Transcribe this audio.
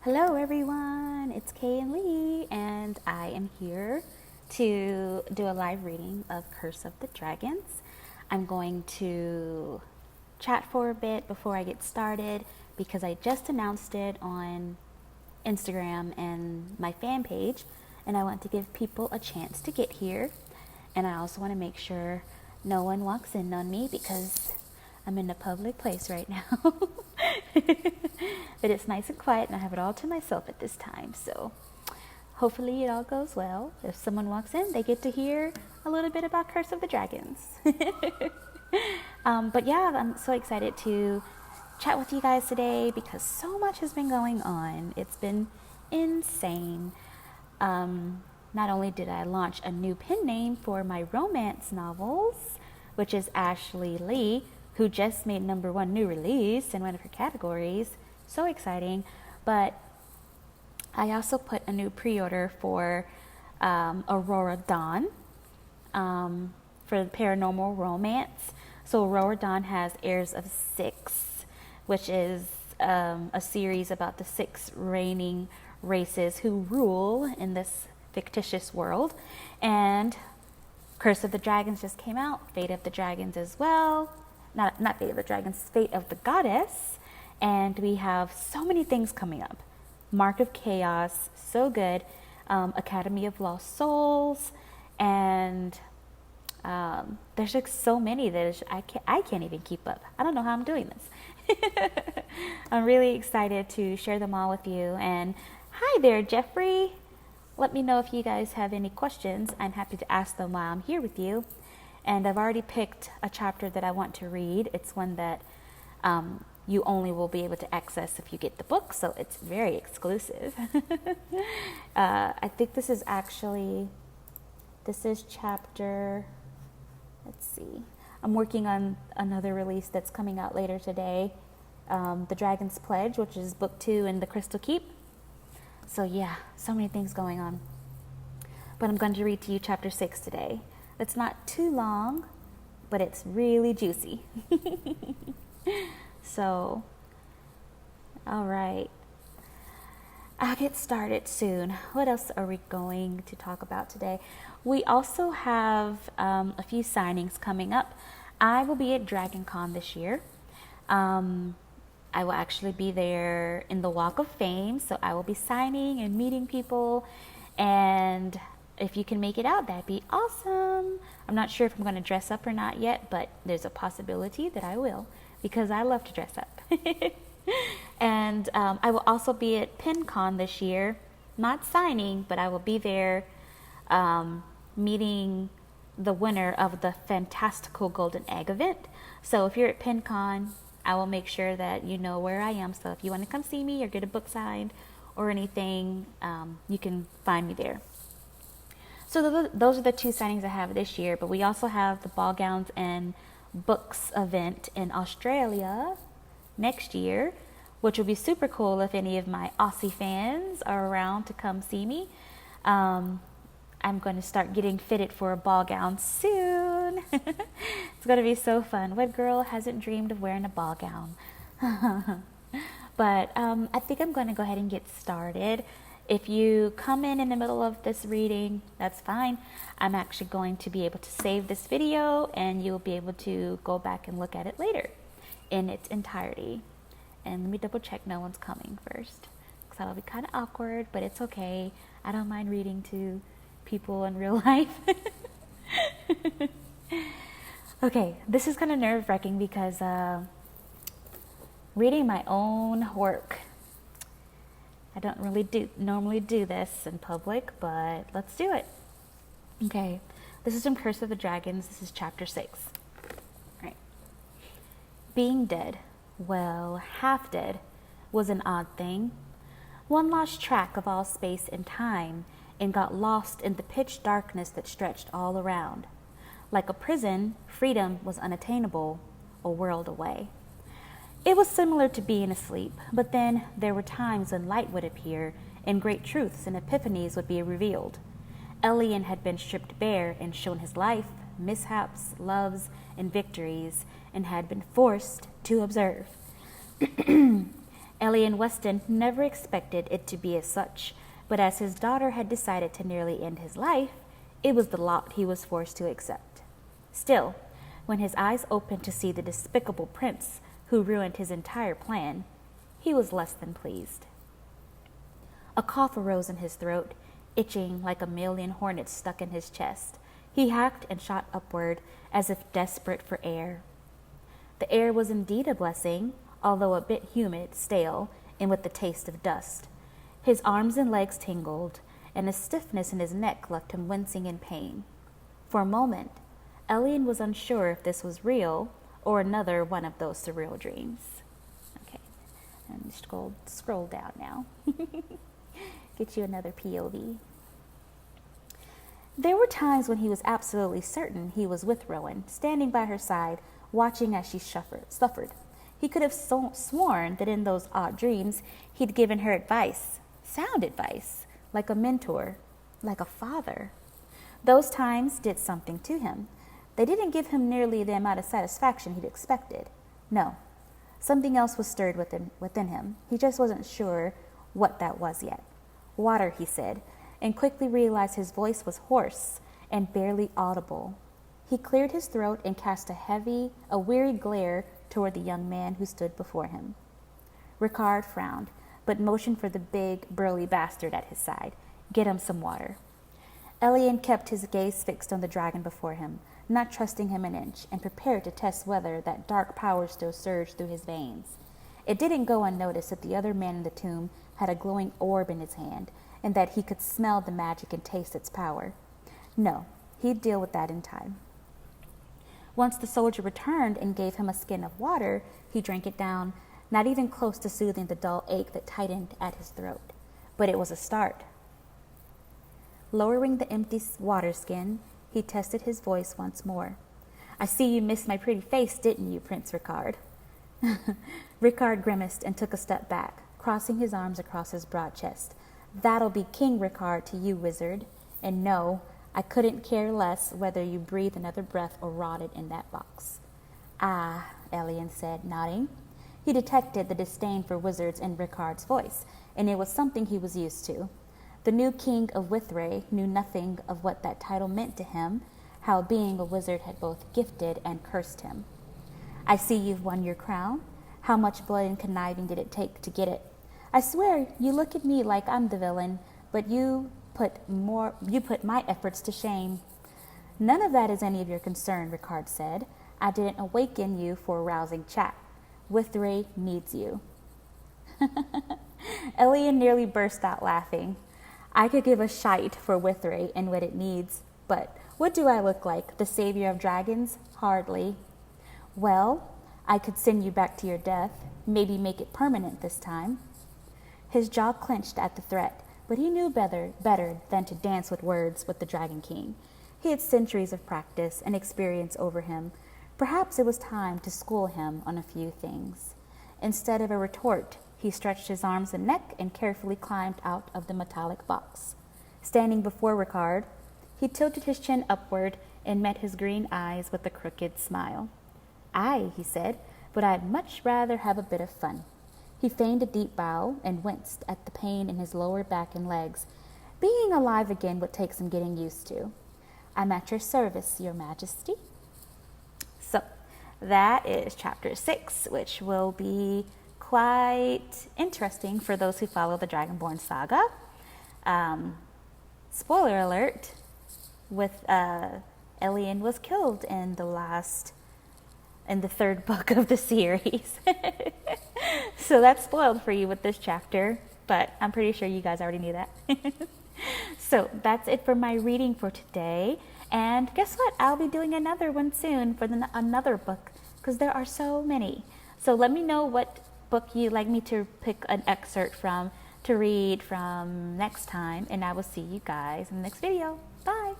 Hello everyone, it's Kay and Lee, and I am here to do a live reading of Curse of the Dragons. I'm going to chat for a bit before I get started because I just announced it on Instagram and my fan page, and I want to give people a chance to get here. And I also want to make sure no one walks in on me because I'm in a public place right now. But it's nice and quiet and I have it all to myself at this time. So hopefully it all goes well. If someone walks in, they get to hear a little bit about Curse of the Dragons. But yeah, I'm so excited to chat with you guys today because so much has been going on. It's been insane. Not only did I launch a new pen name for my romance novels, which is Ashley Lee, who just made #1 new release in one of her categories. So exciting. But I also put a new pre-order for Aurora Dawn for the paranormal romance. So Aurora Dawn has Heirs of Six, which is a series about the 6 reigning races who rule in this fictitious world. And Curse of the Dragons just came out, Fate of the Dragons as well. Not Fate of the Dragons, Fate of the Goddess. And we have so many things coming up. Mark of Chaos, so good. Academy of Lost Souls. And there's like so many that I can't even keep up. I don't know how I'm doing this. I'm really excited to share them all with you. And hi there, Jeffrey. Let me know if you guys have any questions. I'm happy to ask them while I'm here with you. And I've already picked a chapter that I want to read. It's one that you only will be able to access if you get the book, so it's very exclusive. I think this is chapter, let's see. I'm working on another release that's coming out later today. The Dragon's Pledge, which is book 2 in the Crystal Keep. So yeah, so many things going on. But I'm going to read to you chapter 6 today. It's not too long, but it's really juicy. So, all right. I'll get started soon. What else are we going to talk about today? We also have a few signings coming up. I will be at Dragon Con this year. I will actually be there in the Walk of Fame, so I will be signing and meeting people, and if you can make it out, that'd be awesome. I'm not sure if I'm going to dress up or not yet, but there's a possibility that I will because I love to dress up. And I will also be at PenCon this year, not signing, but I will be there meeting the winner of the Fantastical Golden Egg event. So if you're at PenCon, I will make sure that you know where I am. So if you want to come see me or get a book signed or anything, you can find me there. So those are the 2 signings I have this year, but we also have the Ball Gowns and Books event in Australia next year, which will be super cool if any of my Aussie fans are around to come see me. I'm going to start getting fitted for a ball gown soon. It's going to be so fun. What girl hasn't dreamed of wearing a ball gown? But I think I'm going to go ahead and get started. If you come in the middle of this reading, that's fine. I'm actually going to be able to save this video and you'll be able to go back and look at it later in its entirety. And let me double check no one's coming first, because that'll be kind of awkward, but it's okay. I don't mind reading to people in real life. Okay, this is kind of nerve-wracking because reading my own work, I don't really normally do this in public, but let's do it. Okay, this is from Curse of the Dragons. This is chapter 6. All right. Being dead, well, half dead, was an odd thing. One lost track of all space and time and got lost in the pitch darkness that stretched all around. Like a prison, freedom was unattainable, a world away. It was similar to being asleep, but then there were times when light would appear and great truths and epiphanies would be revealed. Elian had been stripped bare and shown his life, mishaps, loves, and victories, and had been forced to observe. Elian Weston never expected it to be as such, but as his daughter had decided to nearly end his life, it was the lot he was forced to accept. Still, when his eyes opened to see the despicable prince who ruined his entire plan, he was less than pleased. A cough arose in his throat, itching like a million hornets stuck in his chest. He hacked and shot upward as if desperate for air. The air was indeed a blessing, although a bit humid, stale, and with the taste of dust. His arms and legs tingled, and a stiffness in his neck left him wincing in pain. For a moment, Elian was unsure if this was real or another one of those surreal dreams. Okay, and scroll down now. Get you another POV. There were times when he was absolutely certain he was with Rowan, standing by her side, watching as she suffered. He could have sworn that in those odd dreams he'd given her advice, sound advice, like a mentor, like a father. Those times did something to him. They didn't give him nearly the amount of satisfaction he'd expected. No, something else was stirred within him. He just wasn't sure what that was yet. Water, he said, and quickly realized his voice was hoarse and barely audible. He cleared his throat and cast a weary glare toward the young man who stood before him. Ricard frowned, but motioned for the big, burly bastard at his side. Get him some water. Elian kept his gaze fixed on the dragon before him, not trusting him an inch, and prepared to test whether that dark power still surged through his veins. It didn't go unnoticed that the other man in the tomb had a glowing orb in his hand, and that he could smell the magic and taste its power. No, he'd deal with that in time. Once the soldier returned and gave him a skin of water, he drank it down, not even close to soothing the dull ache that tightened at his throat. But it was a start. Lowering the empty water skin, he tested his voice once more. I see you missed my pretty face, didn't you, Prince Ricard? Ricard grimaced and took a step back, crossing his arms across his broad chest. That'll be King Ricard to you, wizard. And no, I couldn't care less whether you breathed another breath or rotted in that box. Ah, Elian said, nodding. He detected the disdain for wizards in Ricard's voice, and it was something he was used to. The new king of Withray knew nothing of what that title meant to him, how being a wizard had both gifted and cursed him. I see you've won your crown. How much blood and conniving did it take to get it? I swear, you look at me like I'm the villain, but you put my efforts to shame. None of that is any of your concern, Ricard said. I didn't awaken you for a rousing chat. Withray needs you. Elian nearly burst out laughing. I could give a shite for Withray and what it needs, but what do I look like, the savior of dragons? Hardly. Well, I could send you back to your death, maybe make it permanent this time. His jaw clenched at the threat, but he knew better than to dance with words with the Dragon King. He had centuries of practice and experience over him. Perhaps it was time to school him on a few things. Instead of a retort, he stretched his arms and neck and carefully climbed out of the metallic box. Standing before Ricard, he tilted his chin upward and met his green eyes with a crooked smile. Aye, he said, but I'd much rather have a bit of fun. He feigned a deep bow and winced at the pain in his lower back and legs. Being alive again would take some getting used to. I'm at your service, Your Majesty. So, that is chapter 6, which will be quite interesting for those who follow the Dragonborn saga. Spoiler alert, Elian was killed in the third book of the series. So that's spoiled for you with this chapter, but I'm pretty sure you guys already knew that. So that's it for my reading for today. And guess what? I'll be doing another one soon for another book, because there are so many. So let me know what book you'd like me to pick an excerpt from to read from next time, and I will see you guys in the next video. Bye!